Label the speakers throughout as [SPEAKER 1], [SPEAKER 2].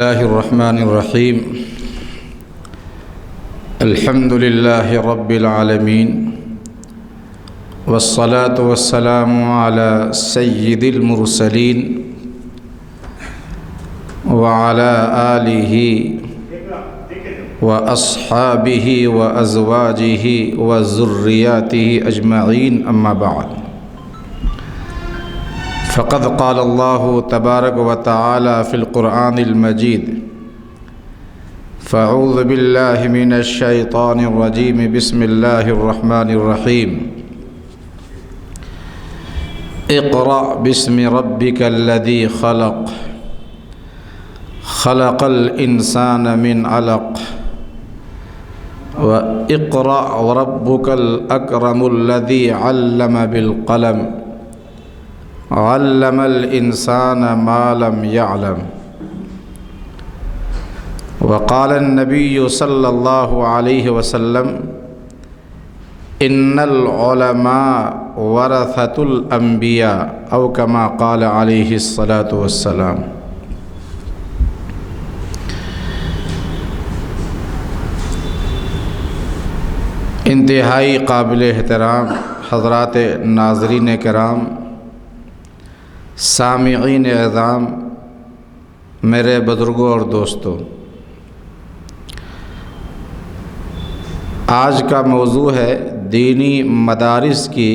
[SPEAKER 1] الله الرحمن الرحيم. الحمد لله رب العالمين، والصلاة والسلام على سيد المرسلين وعلى آله وأصحابه وأزواجه وذرياته أجمعين، أما بعد. فقد قال الله تبارك وتعالى في القرآن المجيد: فأعوذ بالله من الشيطان الرجيم، بسم الله الرحمن الرحيم. اقرأ باسم ربك الذي خلق، خلق الإنسان من علق، واقرأ وربك الأكرم الذي علم بالقلم، علم الإنسان ما لم يعلم. وقال النبي صلى الله عليه وسلم: إن العلماء ورثة الأنبياء، أو كما قال عليه الصلاة والسلام. انتہائی قابل احترام حضرات ناظرین کرام، سامعین اعظام، میرے بزرگوں اور دوستوں، آج کا موضوع ہے دینی مدارس کی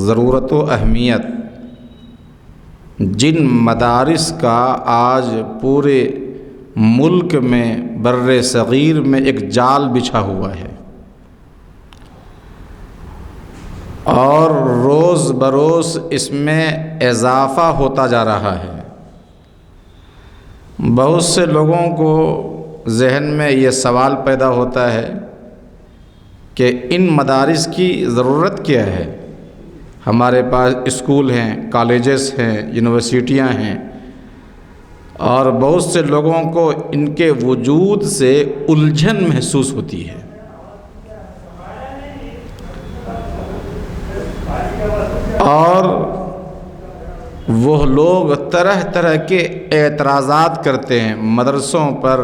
[SPEAKER 1] ضرورت و اہمیت، جن مدارس کا آج پورے ملک میں بر صغیر میں ایک جال بچھا ہوا ہے اور روز بروز اس میں اضافہ ہوتا جا رہا ہے۔ بہت سے لوگوں کو ذہن میں یہ سوال پیدا ہوتا ہے کہ ان مدارس کی ضرورت کیا ہے؟ ہمارے پاس اسکول ہیں، کالجز ہیں، یونیورسٹیاں ہیں، اور بہت سے لوگوں کو ان کے وجود سے الجھن محسوس ہوتی ہے۔ اور وہ لوگ طرح طرح کے اعتراضات کرتے ہیں مدرسوں پر،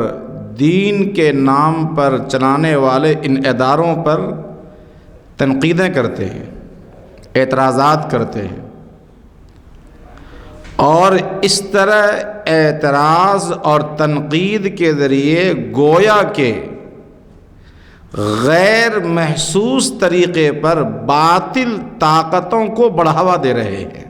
[SPEAKER 1] دین کے نام پر چلانے والے ان اداروں پر تنقیدیں کرتے ہیں، اعتراضات کرتے ہیں، اور اس طرح اعتراض اور تنقید کے ذریعے گویا کہ غیر محسوس طریقے پر باطل طاقتوں کو بڑھاوا دے رہے ہیں،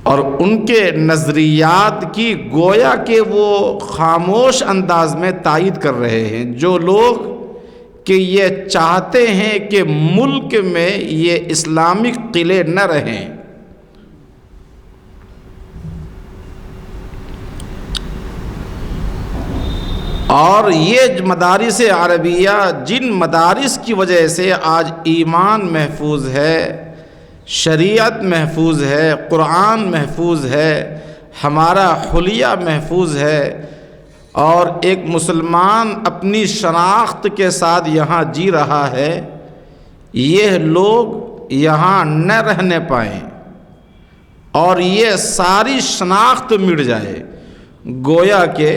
[SPEAKER 1] اور ان کے نظریات کی گویا کہ وہ خاموش انداز میں تائید کر رہے ہیں۔ جو لوگ کہ یہ چاہتے ہیں کہ ملک میں یہ اسلامک قلعے نہ رہیں، اور یہ مدارس عربیہ جن مدارس کی وجہ سے آج ایمان محفوظ ہے، شریعت محفوظ ہے، قرآن محفوظ ہے، ہمارا حلیہ محفوظ ہے، اور ایک مسلمان اپنی شناخت کے ساتھ یہاں جی رہا ہے، یہ لوگ یہاں نہ رہنے پائیں اور یہ ساری شناخت مٹ جائے، گویا کہ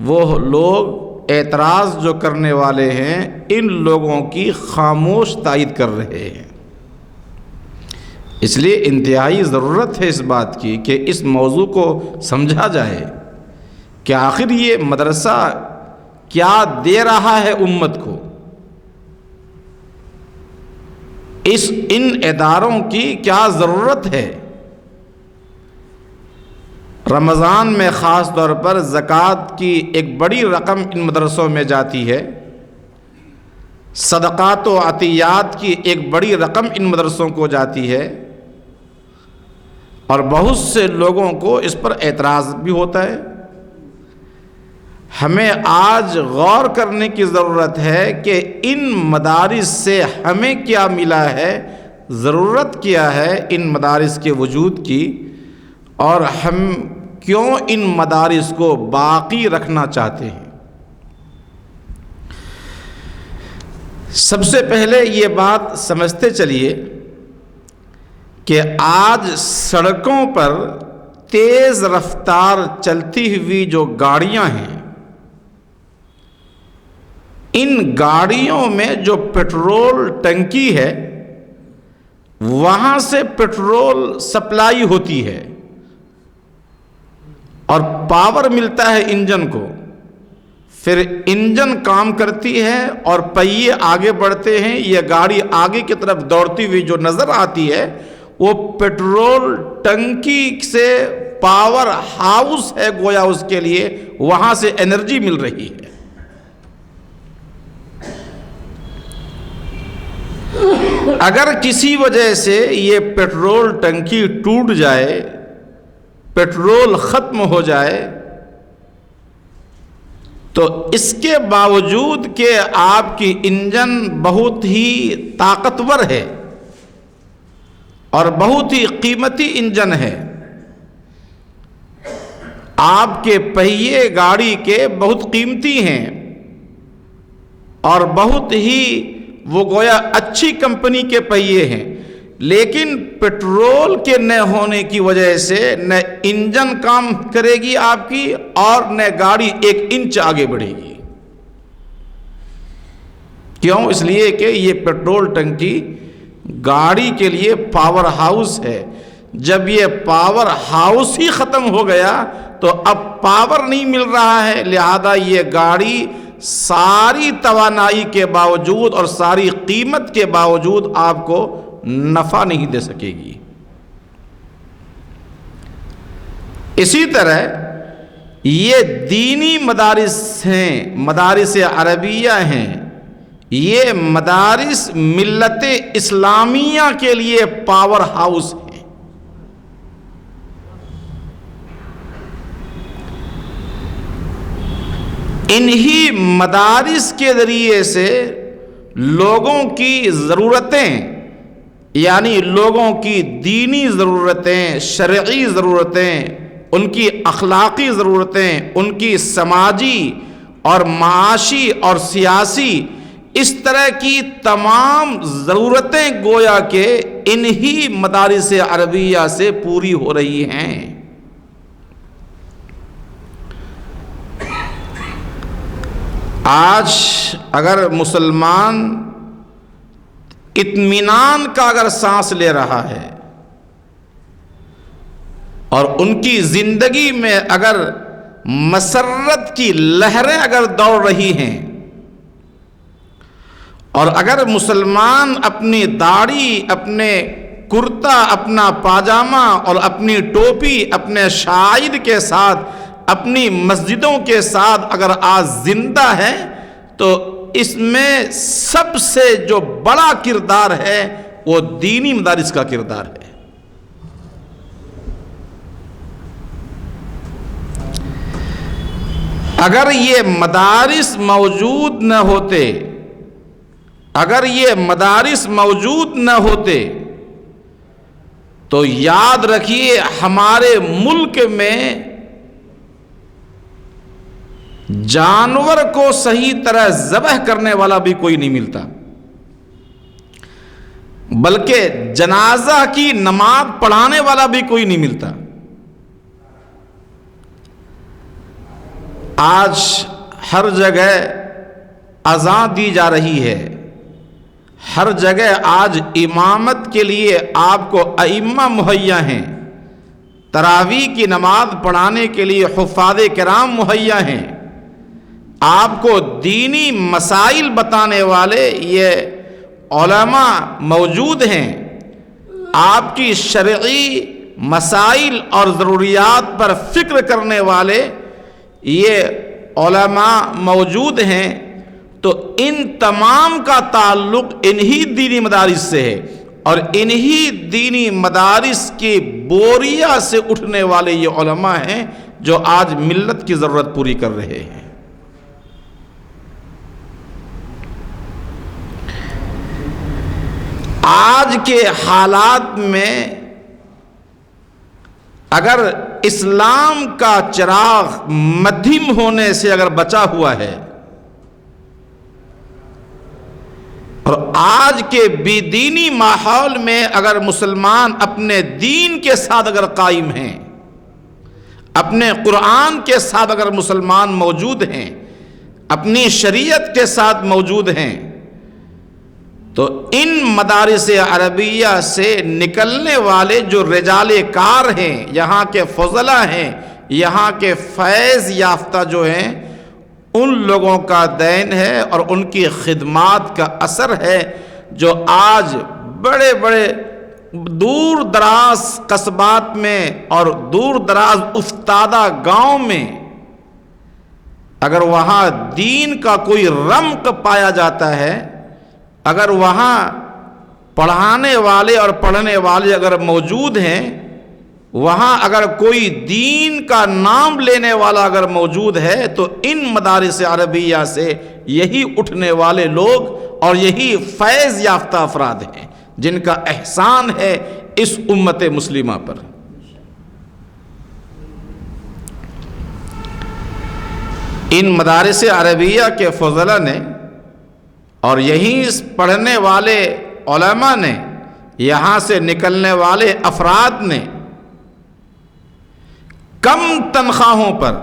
[SPEAKER 1] وہ لوگ اعتراض جو کرنے والے ہیں ان لوگوں کی خاموش تائید کر رہے ہیں۔ اس لیے انتہائی ضرورت ہے اس بات کی کہ اس موضوع کو سمجھا جائے کہ آخر یہ مدرسہ کیا دے رہا ہے امت کو، ان اداروں کی کیا ضرورت ہے۔ رمضان میں خاص طور پر زکوٰۃ کی ایک بڑی رقم ان مدرسوں میں جاتی ہے، صدقات و عطیات کی ایک بڑی رقم ان مدرسوں کو جاتی ہے، اور بہت سے لوگوں کو اس پر اعتراض بھی ہوتا ہے۔ ہمیں آج غور کرنے کی ضرورت ہے کہ ان مدارس سے ہمیں کیا ملا ہے، ضرورت کیا ہے ان مدارس کے وجود کی، اور ہم کیوں ان مدارس کو باقی رکھنا چاہتے ہیں۔ سب سے پہلے یہ بات سمجھتے چلیے کہ آج سڑکوں پر تیز رفتار چلتی ہوئی جو گاڑیاں ہیں، ان گاڑیوں میں جو پیٹرول ٹنکی ہے وہاں سے پیٹرول سپلائی ہوتی ہے اور پاور ملتا ہے انجن کو، پھر انجن کام کرتی ہے اور پہیے آگے بڑھتے ہیں، یہ گاڑی آگے کی طرف دوڑتی ہوئی جو نظر آتی ہے وہ پیٹرول ٹنکی سے پاور ہاؤس ہے گویا اس کے لیے، وہاں سے انرجی مل رہی ہے۔ اگر کسی وجہ سے یہ پیٹرول ٹنکی ٹوٹ جائے، پیٹرول ختم ہو جائے، تو اس کے باوجود کہ آپ کی انجن بہت ہی طاقتور ہے اور بہت ہی قیمتی انجن ہے، آپ کے پہیے گاڑی کے بہت قیمتی ہیں اور بہت ہی وہ گویا اچھی کمپنی کے پہیے ہیں، لیکن پیٹرول کے نہ ہونے کی وجہ سے نہ انجن کام کرے گی آپ کی اور نہ گاڑی 1 انچ آگے بڑھے گی۔ کیوں؟ اس لیے کہ یہ پیٹرول ٹنکی گاڑی کے لیے پاور ہاؤس ہے، جب یہ پاور ہاؤس ہی ختم ہو گیا تو اب پاور نہیں مل رہا ہے، لہذا یہ گاڑی ساری توانائی کے باوجود اور ساری قیمت کے باوجود آپ کو نفع نہیں دے سکے گی۔ اسی طرح یہ دینی مدارس ہیں، مدارس عربیہ ہیں، یہ مدارس ملت اسلامیہ کے لیے پاور ہاؤس ہیں۔ انہی مدارس کے ذریعے سے لوگوں کی ضرورتیں، یعنی لوگوں کی دینی ضرورتیں، شرعی ضرورتیں، ان کی اخلاقی ضرورتیں، ان کی سماجی اور معاشی اور سیاسی، اس طرح کی تمام ضرورتیں گویا کہ انہی مدارس عربیہ سے پوری ہو رہی ہیں۔ آج اگر مسلمان اطمینان کا اگر سانس لے رہا ہے اور ان کی زندگی میں اگر مسرت کی لہریں اگر دوڑ رہی ہیں، اور اگر مسلمان اپنی داڑھی، اپنے کرتا، اپنا پاجامہ اور اپنی ٹوپی اپنے شاعر کے ساتھ، اپنی مسجدوں کے ساتھ اگر آج زندہ ہے، تو اس میں سب سے جو بڑا کردار ہے وہ دینی مدارس کا کردار ہے۔ اگر یہ مدارس موجود نہ ہوتے، اگر یہ مدارس موجود نہ ہوتے تو یاد رکھیے ہمارے ملک میں جانور کو صحیح طرح ذبح کرنے والا بھی کوئی نہیں ملتا، بلکہ جنازہ کی نماز پڑھانے والا بھی کوئی نہیں ملتا۔ آج ہر جگہ اذان دی جا رہی ہے، ہر جگہ آج امامت کے لیے آپ کو ائمہ مہیا ہیں، تراویح کی نماز پڑھانے کے لیے حفاظ کرام مہیا ہیں، آپ کو دینی مسائل بتانے والے یہ علماء موجود ہیں، آپ کی شرعی مسائل اور ضروریات پر فکر کرنے والے یہ علماء موجود ہیں، تو ان تمام کا تعلق انہی دینی مدارس سے ہے، اور انہی دینی مدارس کی بوریا سے اٹھنے والے یہ علماء ہیں جو آج ملت کی ضرورت پوری کر رہے ہیں۔ آج کے حالات میں اگر اسلام کا چراغ مدھم ہونے سے اگر بچا ہوا ہے، اور آج کے بے دینی ماحول میں اگر مسلمان اپنے دین کے ساتھ اگر قائم ہیں، اپنے قرآن کے ساتھ اگر مسلمان موجود ہیں، اپنی شریعت کے ساتھ موجود ہیں، تو ان مدارس عربیہ سے نکلنے والے جو رجال کار ہیں، یہاں کے فضلاء ہیں، یہاں کے فیض یافتہ جو ہیں، ان لوگوں کا دین ہے اور ان کی خدمات کا اثر ہے جو آج بڑے بڑے دور دراز قصبات میں اور دور دراز افتادہ گاؤں میں اگر وہاں دین کا کوئی رمق پایا جاتا ہے، اگر وہاں پڑھانے والے اور پڑھنے والے اگر موجود ہیں، وہاں اگر کوئی دین کا نام لینے والا اگر موجود ہے، تو ان مدارس عربیہ سے یہی اٹھنے والے لوگ اور یہی فیض یافتہ افراد ہیں جن کا احسان ہے اس امت مسلمہ پر۔ ان مدارس عربیہ کے فضلاء نے اور یہیں پڑھنے والے علماء نے، یہاں سے نکلنے والے افراد نے کم تنخواہوں پر،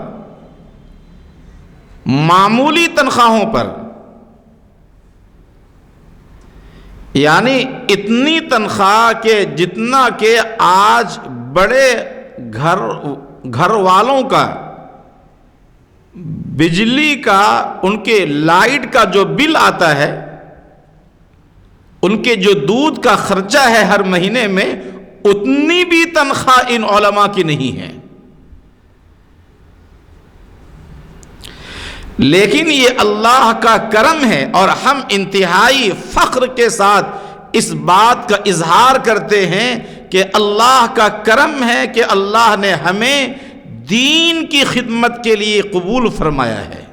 [SPEAKER 1] معمولی تنخواہوں پر، یعنی اتنی تنخواہ کہ جتنا کہ آج بڑے گھر والوں کا بجلی کا، ان کے لائٹ کا جو بل آتا ہے، ان کے جو دودھ کا خرچہ ہے ہر مہینے میں، اتنی بھی تنخواہ ان علماء کی نہیں ہے۔ لیکن یہ اللہ کا کرم ہے اور ہم انتہائی فخر کے ساتھ اس بات کا اظہار کرتے ہیں کہ اللہ کا کرم ہے کہ اللہ نے ہمیں دین کی خدمت کے لیے قبول فرمایا ہے،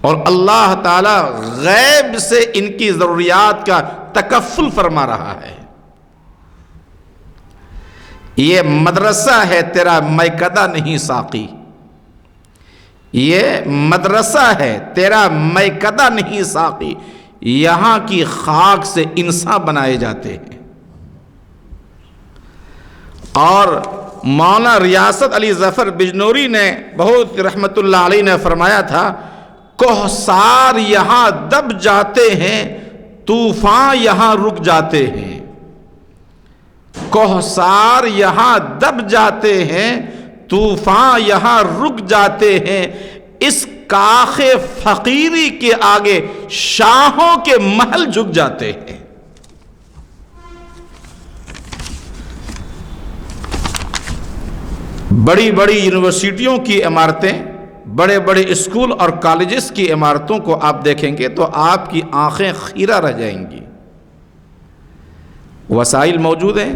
[SPEAKER 1] اور اللہ تعالی غیب سے ان کی ضروریات کا تکفل فرما رہا ہے۔ یہ مدرسہ ہے تیرا میکدہ نہیں ساقی، یہ مدرسہ ہے تیرا میکدہ نہیں ساقی، یہاں کی خاک سے انسان بنائے جاتے ہیں۔ اور مولانا ریاست علی ظفر بجنوری نے بہت رحمت اللہ علیہ نے فرمایا تھا، کوہسار یہاں دب جاتے ہیں، طوفان یہاں رک جاتے ہیں۔ کوہسار یہاں دب جاتے ہیں، طوفان یہاں رک جاتے ہیں، اس کاخ فقیری کے آگے شاہوں کے محل جھک جاتے ہیں۔ بڑی بڑی یونیورسٹیوں کی عمارتیں، بڑے بڑے اسکول اور کالجز کی عمارتوں کو آپ دیکھیں گے تو آپ کی آنکھیں خیرہ رہ جائیں گی۔ وسائل موجود ہیں،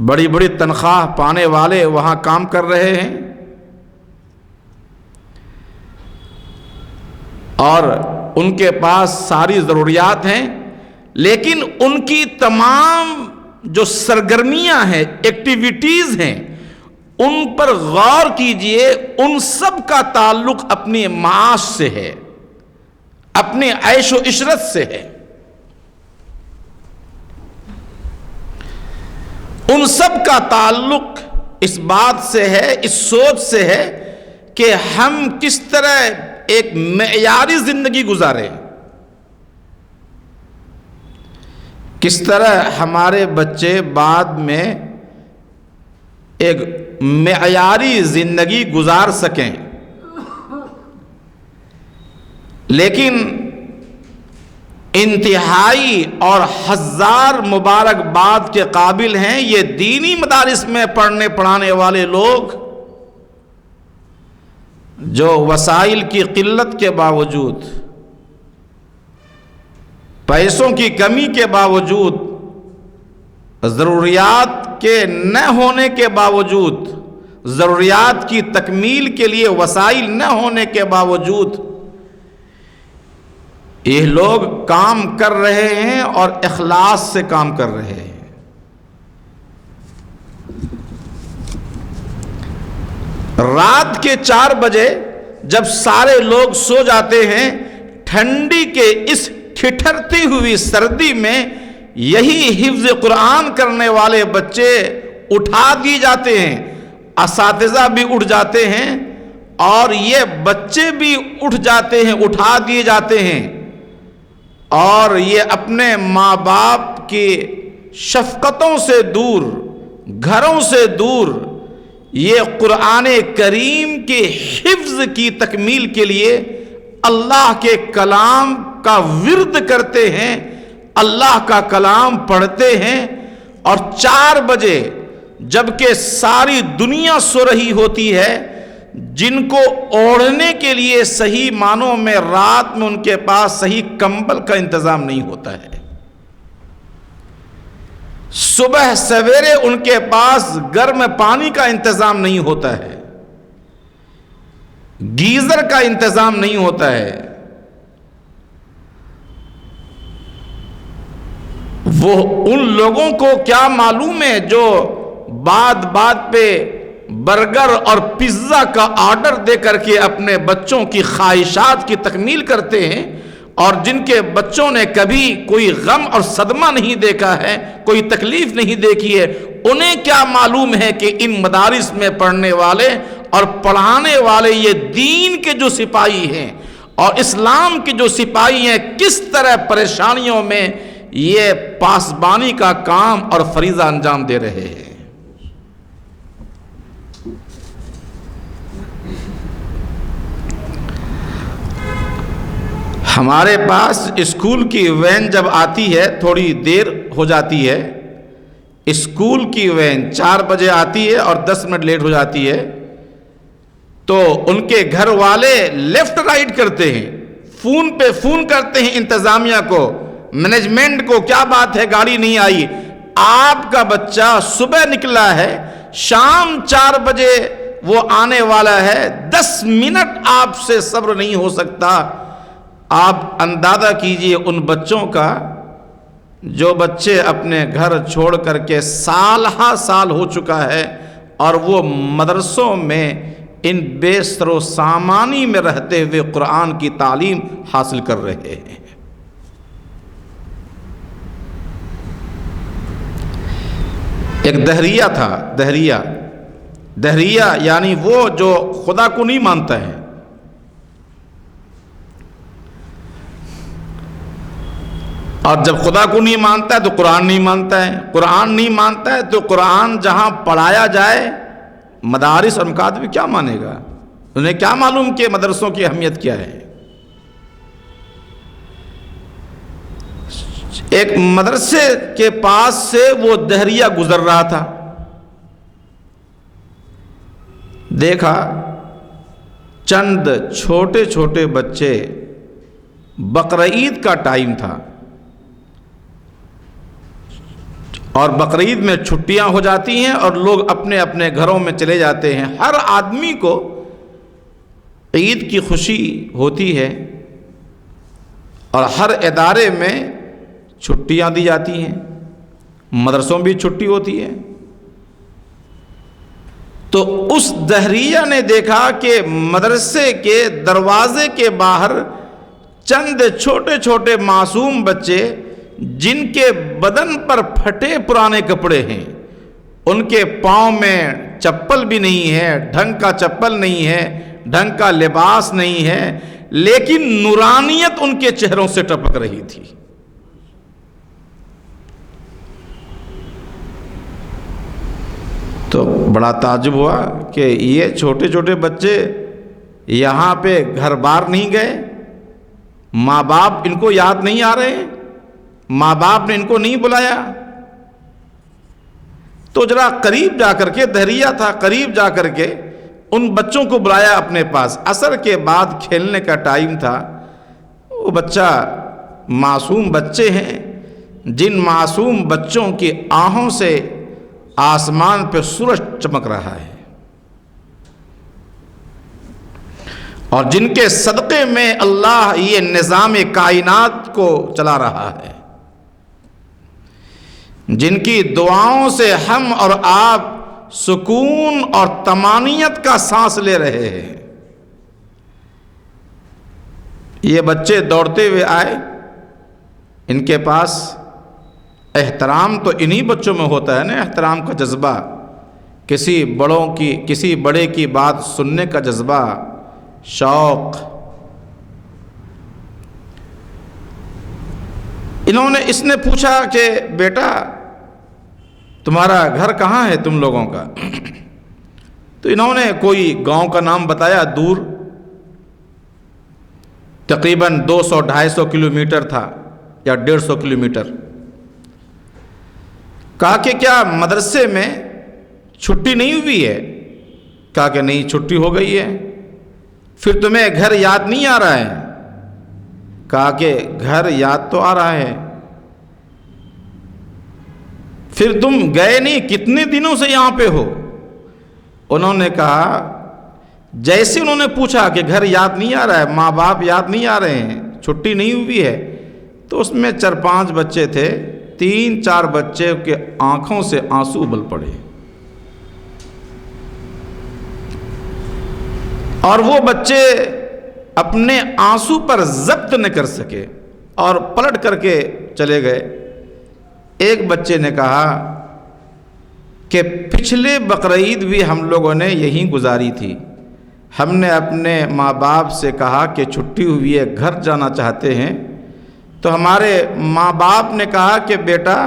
[SPEAKER 1] بڑی بڑی تنخواہ پانے والے وہاں کام کر رہے ہیں، اور ان کے پاس ساری ضروریات ہیں، لیکن ان کی تمام جو سرگرمیاں ہیں، ایکٹیویٹیز ہیں، ان پر غور کیجئے، ان سب کا تعلق اپنی معاش سے ہے، اپنے عیش و عشرت سے ہے۔ ان سب کا تعلق اس بات سے ہے، اس سوچ سے ہے کہ ہم کس طرح ایک معیاری زندگی گزاریں، کس طرح ہمارے بچے بعد میں ایک معیاری زندگی گزار سکیں۔ لیکن انتہائی اور ہزار مبارکباد کے قابل ہیں یہ دینی مدارس میں پڑھنے پڑھانے والے لوگ، جو وسائل کی قلت کے باوجود، پیسوں کی کمی کے باوجود، ضروریات کے نہ ہونے کے باوجود، ضروریات کی تکمیل کے لیے وسائل نہ ہونے کے باوجود، یہ لوگ کام کر رہے ہیں اور اخلاص سے کام کر رہے ہیں۔ رات کے 4 بجے جب سارے لوگ سو جاتے ہیں، ٹھنڈی کے اس ٹھٹھرتی ہوئی سردی میں یہی حفظ قرآن کرنے والے بچے اٹھا دیے جاتے ہیں، اساتذہ بھی اٹھ جاتے ہیں اور یہ بچے بھی اٹھ جاتے ہیں، اٹھا دیے جاتے ہیں، اور یہ اپنے ماں باپ کی شفقتوں سے دور، گھروں سے دور، یہ قرآن کریم کے حفظ کی تکمیل کے لیے اللہ کے کلام کا ورد کرتے ہیں، اللہ کا کلام پڑھتے ہیں، اور 4 بجے جبکہ ساری دنیا سو رہی ہوتی ہے، جن کو اوڑھنے کے لیے صحیح معنوں میں رات میں ان کے پاس صحیح کمبل کا انتظام نہیں ہوتا ہے، صبح سویرے ان کے پاس گرم پانی کا انتظام نہیں ہوتا ہے، گیزر کا انتظام نہیں ہوتا ہے، وہ ان لوگوں کو کیا معلوم ہے جو بات بات پہ برگر اور پیزا کا آرڈر دے کر کے اپنے بچوں کی خواہشات کی تکمیل کرتے ہیں، اور جن کے بچوں نے کبھی کوئی غم اور صدمہ نہیں دیکھا ہے، کوئی تکلیف نہیں دیکھی ہے، انہیں کیا معلوم ہے کہ ان مدارس میں پڑھنے والے اور پڑھانے والے یہ دین کے جو سپاہی ہیں اور اسلام کے جو سپاہی ہیں کس طرح پریشانیوں میں یہ پاسبانی کا کام اور فریضہ انجام دے رہے ہیں۔ ہمارے پاس اسکول کی وین جب آتی ہے، تھوڑی دیر ہو جاتی ہے، اسکول کی وین 4 بجے آتی ہے اور 10 منٹ لیٹ ہو جاتی ہے، تو ان کے گھر والے لیفٹ رائٹ کرتے ہیں، فون پہ فون کرتے ہیں انتظامیہ کو، مینجمنٹ کو، کیا بات ہے گاڑی نہیں آئی؟ آپ کا بچہ صبح نکلا ہے، شام 4 بجے وہ آنے والا ہے، 10 منٹ آپ سے صبر نہیں ہو سکتا۔ آپ اندازہ کیجئے ان بچوں کا جو بچے اپنے گھر چھوڑ کر کے سال ہا سال ہو چکا ہے اور وہ مدرسوں میں ان بے سر و سامانی میں رہتے ہوئے قرآن کی تعلیم حاصل کر رہے ہیں۔ ایک دہریہ تھا، دہریہ یعنی وہ جو خدا کو نہیں مانتا ہے، اور جب خدا کو نہیں مانتا ہے تو قرآن نہیں مانتا ہے، قرآن نہیں مانتا ہے تو قرآن جہاں پڑھایا جائے مدارس اور مکاتب کیا مانے گا؟ انہیں کیا معلوم کہ مدرسوں کی اہمیت کیا ہے؟ ایک مدرسے کے پاس سے وہ دہریہ گزر رہا تھا، دیکھا چند چھوٹے چھوٹے بچے، بقرعید کا ٹائم تھا اور بقرعید میں چھٹیاں ہو جاتی ہیں اور لوگ اپنے اپنے گھروں میں چلے جاتے ہیں، ہر آدمی کو عید کی خوشی ہوتی ہے اور ہر ادارے میں چھٹیاں دی جاتی ہیں، مدرسوں بھی چھٹی ہوتی ہے۔ تو اس دہریہ نے دیکھا کہ مدرسے کے دروازے کے باہر چند چھوٹے چھوٹے معصوم بچے جن کے بدن پر پھٹے پرانے کپڑے ہیں، ان کے پاؤں میں چپل بھی نہیں ہے، ڈھنگ کا چپل نہیں ہے، ڈھنگ کا لباس نہیں ہے، لیکن نورانیت ان کے چہروں سے ٹپک رہی تھی۔ تو بڑا تعجب ہوا کہ یہ چھوٹے چھوٹے بچے یہاں پہ گھر بار نہیں گئے، ماں باپ ان کو یاد نہیں آ رہے، ماں باپ نے ان کو نہیں بلایا۔ تو ذرا قریب جا کر کے، دہریہ تھا، قریب جا کر کے ان بچوں کو بلایا اپنے پاس۔ عصر کے بعد کھیلنے کا ٹائم تھا، وہ بچہ، معصوم بچے ہیں، جن معصوم بچوں کی آنکھوں سے آسمان پہ سورج چمک رہا ہے اور جن کے صدقے میں اللہ یہ نظام کائنات کو چلا رہا ہے، جن کی دعاؤں سے ہم اور آپ سکون اور طمانینت کا سانس لے رہے ہیں۔ یہ بچے دوڑتے ہوئے آئے، ان کے پاس احترام تو انہی بچوں میں ہوتا ہے نا، احترام کا جذبہ، کسی بڑے کی بات سننے کا جذبہ، شوق۔ اس نے پوچھا کہ بیٹا تمہارا گھر کہاں ہے تم لوگوں کا؟ تو انہوں نے کوئی گاؤں کا نام بتایا، دور تقریباً 200-250 کلومیٹر تھا یا 150 کلومیٹر۔ کہا کہ کیا مدرسے میں چھٹی نہیں ہوئی ہے؟ کہا کہ نہیں، چھٹی ہو گئی ہے۔ پھر تمہیں گھر یاد نہیں آ رہا ہے؟ کہا کہ گھر یاد تو آ رہا ہے۔ پھر تم گئے نہیں، کتنے دنوں سے یہاں پہ ہو؟ انہوں نے کہا، جیسے انہوں نے پوچھا کہ گھر یاد نہیں آ رہا ہے، ماں باپ یاد نہیں آ رہے ہیں، چھٹی نہیں ہوئی ہے، تو اس میں 4-5 بچے تھے، 3-4 بچے کے آنکھوں سے آنسو ابل پڑے، اور وہ بچے اپنے آنسو پر ضبط نہ کر سکے اور پلٹ کر کے چلے گئے۔ ایک بچے نے کہا کہ پچھلے بقرعید بھی ہم لوگوں نے یہیں گزاری تھی، ہم نے اپنے ماں باپ سے کہا کہ چھٹی ہوئی ہے، گھر جانا چاہتے ہیں، تو ہمارے ماں باپ نے کہا کہ بیٹا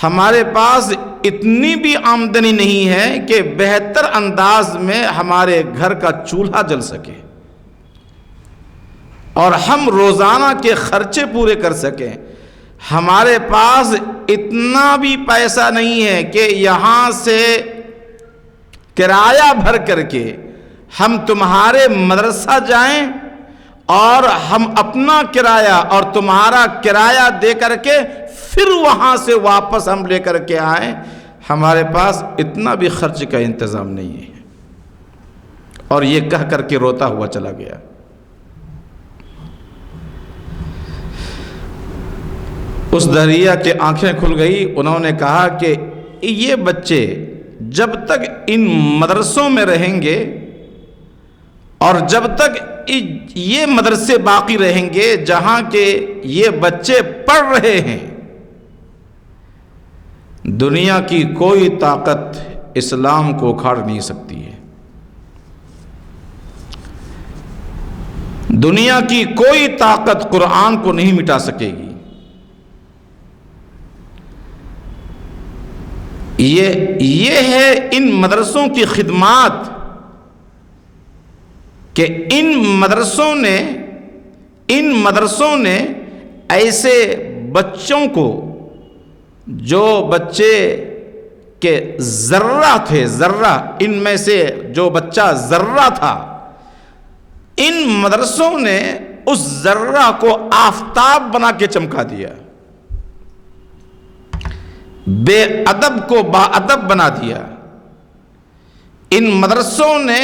[SPEAKER 1] ہمارے پاس اتنی بھی آمدنی نہیں ہے کہ بہتر انداز میں ہمارے گھر کا چولہا جل سکے اور ہم روزانہ کے خرچے پورے کر سکیں، ہمارے پاس اتنا بھی پیسہ نہیں ہے کہ یہاں سے کرایہ بھر کر کے ہم تمہارے مدرسہ جائیں اور ہم اپنا کرایہ اور تمہارا کرایہ دے کر کے پھر وہاں سے واپس ہم لے کر کے آئیں، ہمارے پاس اتنا بھی خرچ کا انتظام نہیں ہے۔ اور یہ کہہ کر کے روتا ہوا چلا گیا۔ اس دہریہ کے آنکھیں کھل گئی، انہوں نے کہا کہ یہ بچے جب تک ان مدرسوں میں رہیں گے اور جب تک یہ مدرسے باقی رہیں گے جہاں کے یہ بچے پڑھ رہے ہیں، دنیا کی کوئی طاقت اسلام کو اکھاڑ نہیں سکتی ہے، دنیا کی کوئی طاقت قرآن کو نہیں مٹا سکے گی۔ یہ ہے ان مدرسوں کی خدمات کہ ان مدرسوں نے ایسے بچوں کو، جو بچے کے ذرہ تھے، ذرہ ان میں سے جو بچہ ذرہ تھا، ان مدرسوں نے اس ذرہ کو آفتاب بنا کے چمکا دیا، بے ادب کو با ادب بنا دیا۔ ان مدرسوں نے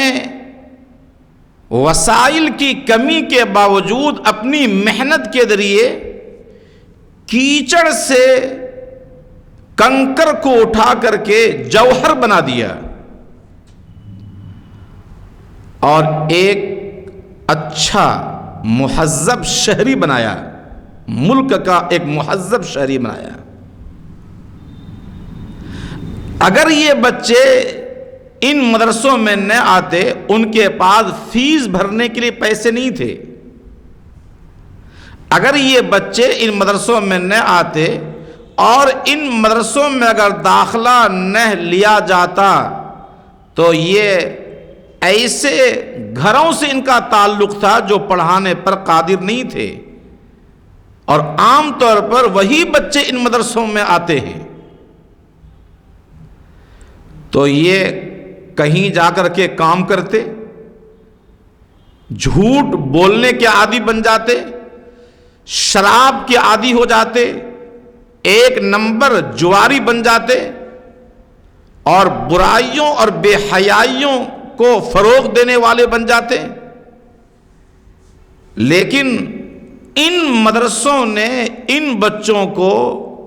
[SPEAKER 1] وسائل کی کمی کے باوجود اپنی محنت کے ذریعے کیچڑ سے کنکر کو اٹھا کر کے جوہر بنا دیا اور ایک اچھا مہذب شہری بنایا، ملک کا ایک مہذب شہری بنایا۔ اگر یہ بچے ان مدرسوں میں نہ آتے، ان کے پاس فیس بھرنے کے لیے پیسے نہیں تھے، اگر یہ بچے ان مدرسوں میں نہ آتے اور ان مدرسوں میں اگر داخلہ نہ لیا جاتا تو یہ ایسے گھروں سے ان کا تعلق تھا جو پڑھانے پر قادر نہیں تھے، اور عام طور پر وہی بچے ان مدرسوں میں آتے ہیں، تو یہ کہیں جا کر کے کام کرتے، جھوٹ بولنے کے عادی بن جاتے، شراب کے عادی ہو جاتے، ایک نمبر جواری بن جاتے اور برائیوں اور بے حیائیوں کو فروغ دینے والے بن جاتے۔ لیکن ان مدرسوں نے ان بچوں کو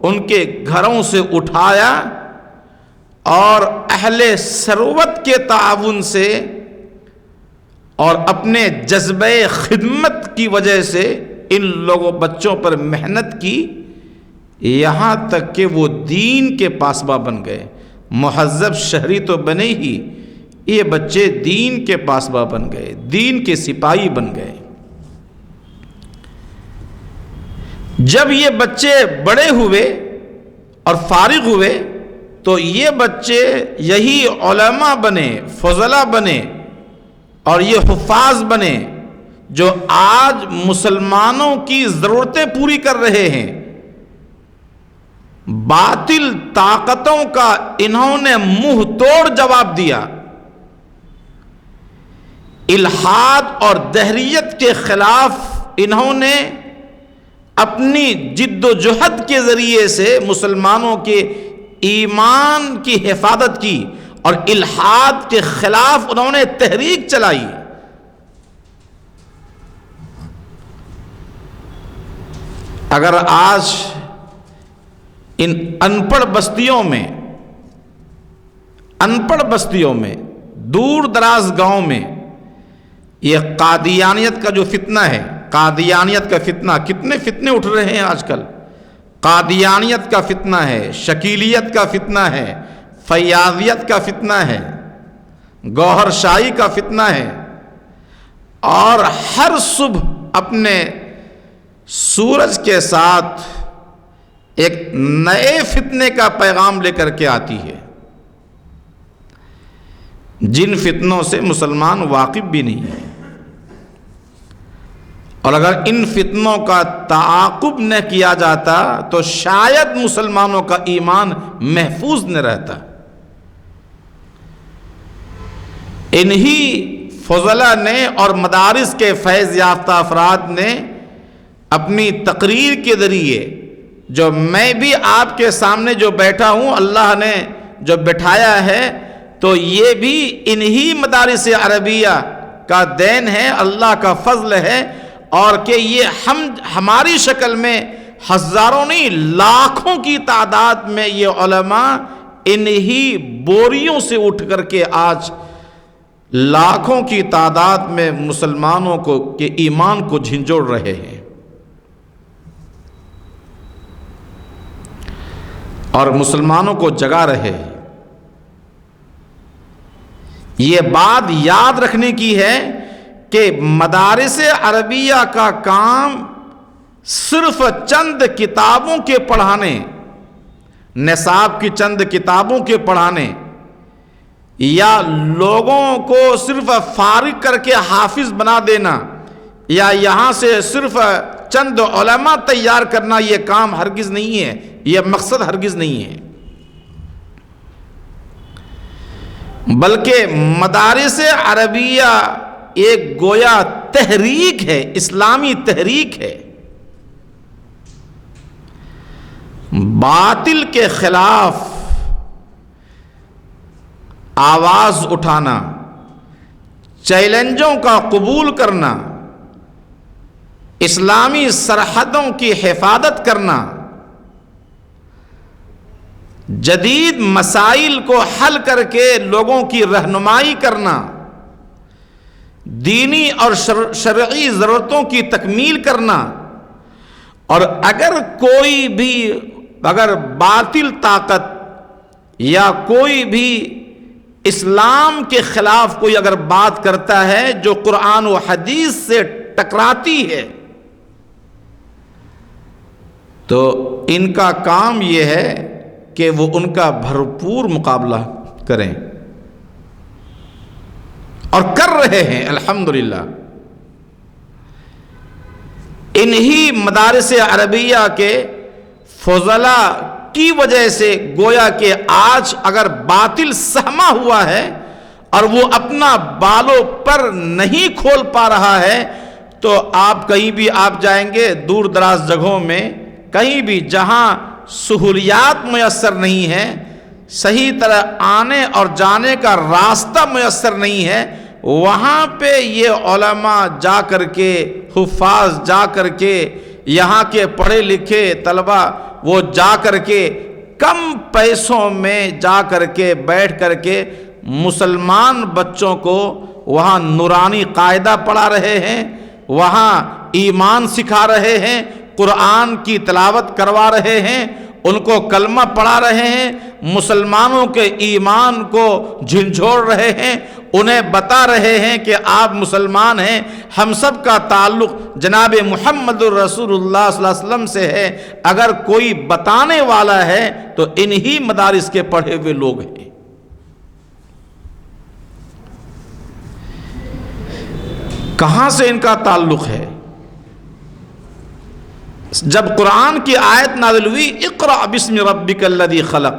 [SPEAKER 1] ان کے گھروں سے اٹھایا اور اہل ثروت کے تعاون سے اور اپنے جذبہ خدمت کی وجہ سے ان لوگوں بچوں پر محنت کی، یہاں تک کہ وہ دین کے پاسباں بن گئے، مہذب شہری تو بنے ہی، یہ بچے دین کے پاسباں بن گئے، دین کے سپاہی بن گئے۔ جب یہ بچے بڑے ہوئے اور فارغ ہوئے تو یہ بچے یہی علماء بنے، فضلاء بنے اور یہ حفاظ بنے جو آج مسلمانوں کی ضرورتیں پوری کر رہے ہیں۔ باطل طاقتوں کا انہوں نے منہ توڑ جواب دیا، الحاد اور دہریت کے خلاف انہوں نے اپنی جد و جہد کے ذریعے سے مسلمانوں کے ایمان کی حفاظت کی اور الحاد کے خلاف انہوں نے تحریک چلائی۔ اگر آج ان ان پڑھ بستیوں میں دور دراز گاؤں میں یہ قادیانیت کا جو فتنہ ہے، قادیانیت کا فتنہ، کتنے فتنے اٹھ رہے ہیں آج کل، قادیانیت کا فتنہ ہے، شکیلیت کا فتنہ ہے، فیاضیت کا فتنہ ہے، گوہر شاہی کا فتنہ ہے، اور ہر صبح اپنے سورج کے ساتھ ایک نئے فتنے کا پیغام لے کر کے آتی ہے، جن فتنوں سے مسلمان واقف بھی نہیں ہے۔ اور اگر ان فتنوں کا تعاقب نہ کیا جاتا تو شاید مسلمانوں کا ایمان محفوظ نہ رہتا۔ انہی فضلاء نے اور مدارس کے فیض یافتہ افراد نے اپنی تقریر کے ذریعے، جو میں بھی آپ کے سامنے جو بیٹھا ہوں اللہ نے جو بٹھایا ہے، تو یہ بھی انہی مدارس عربیہ کا دین ہے، اللہ کا فضل ہے، اور کہ یہ ہماری شکل میں ہزاروں نہیں لاکھوں کی تعداد میں یہ علماء انہی بوریوں سے اٹھ کر کے آج لاکھوں کی تعداد میں مسلمانوں کو کے ایمان کو جھنجھوڑ رہے ہیں۔ اور مسلمانوں کو جگا رہے ہیں۔ یہ بات یاد رکھنے کی ہے کہ مدارس عربیہ کا کام صرف چند کتابوں کے پڑھانے، نصاب کی چند کتابوں کے پڑھانے، یا لوگوں کو صرف فارغ کر کے حافظ بنا دینا، یا یہاں سے صرف چند علماء تیار کرنا، یہ کام ہرگز نہیں ہے، یہ مقصد ہرگز نہیں ہے، بلکہ مدارس عربیہ ایک گویا تحریک ہے، اسلامی تحریک ہے، باطل کے خلاف آواز اٹھانا، چیلنجوں کا قبول کرنا، اسلامی سرحدوں کی حفاظت کرنا، جدید مسائل کو حل کر کے لوگوں کی رہنمائی کرنا، دینی اور شرعی ضرورتوں کی تکمیل کرنا، اور اگر باطل طاقت یا کوئی بھی اسلام کے خلاف کوئی اگر بات کرتا ہے جو قرآن و حدیث سے ٹکراتی ہے، تو ان کا کام یہ ہے کہ وہ ان کا بھرپور مقابلہ کریں، اور کر رہے ہیں الحمدللہ۔ انہی مدارس عربیہ کے فضلاء کی وجہ سے گویا کہ آج اگر باطل سہما ہوا ہے اور وہ اپنا بالوں پر نہیں کھول پا رہا ہے، تو آپ کہیں بھی آپ جائیں گے دور دراز جگہوں میں، کہیں بھی جہاں سہولیات میسر نہیں ہیں، صحیح طرح آنے اور جانے کا راستہ میسر نہیں ہے، وہاں پہ یہ علماء جا کر کے، حفاظ جا کر کے، یہاں کے پڑھے لکھے طلبہ وہ جا کر کے کم پیسوں میں جا کر کے بیٹھ کر کے مسلمان بچوں کو وہاں نورانی قاعدہ پڑھا رہے ہیں، وہاں ایمان سکھا رہے ہیں، قرآن کی تلاوت کروا رہے ہیں، ان کو کلمہ پڑھا رہے ہیں، مسلمانوں کے ایمان کو جھنجھوڑ رہے ہیں، انہیں بتا رہے ہیں کہ آپ مسلمان ہیں، ہم سب کا تعلق جناب محمد الرسول اللہ صلی اللہ علیہ وسلم سے ہے، اگر کوئی بتانے والا ہے تو انہی مدارس کے پڑھے ہوئے لوگ ہیں۔ کہاں سے ان کا تعلق ہے؟ جب قرآن کی آیت نازل ہوئی اقرأ بسم ربک الذی خلق،